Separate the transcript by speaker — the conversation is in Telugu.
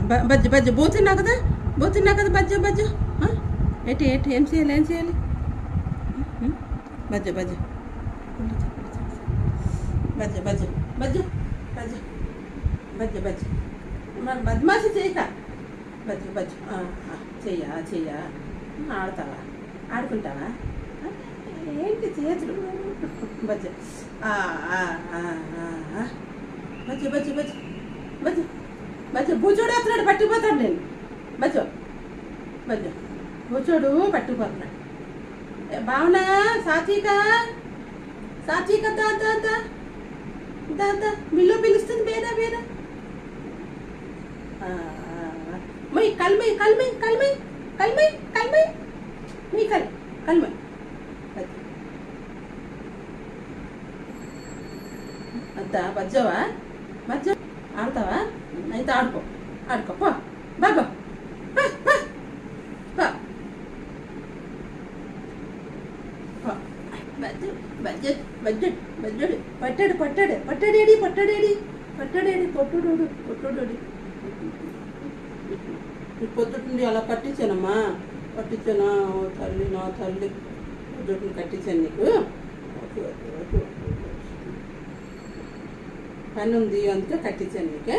Speaker 1: బజ్జ బజ్జ పోతున్నా కదా బజ్జ బజ్జ ఎటు ఎటు ఏం చేయాలి బజ్జ బజ్జ బజ్జ బజ్జ బజ్జ బజ్జ బజ్జ బజ్జ మరి బద్మాసి చేయక బజ్జ బజ్జ చెయ్యా ఆడతావా ఆడుకుంటావా ఏంటి చేతులు బజ్జ బజ్జ బజ్జ బజ్జ బజ్జ బజ్జ బూచోడు వస్తున్నాడు పట్టుకుపోతాడు నేను బజ్జ బజ్జ బూచోడు పట్టుకుపోతున్నాడు బావునా సాత్విక దాదా మిల్లు పిలుస్తుంది బేరా మై కల్మై మీ కల్మై అంతా బజ్జవా ఆడతావా అయితే ఆడుకో పో బాబా బడ్జెట్ పట్టాడేడి పొట్టుడు పొద్దుండి అలా కట్టించానమ్మా కట్టించానా తల్లి నా తల్లి పొద్దుటిని కట్టించాను నీకు పని ఉంది అందుకే కట్టించాను నీకే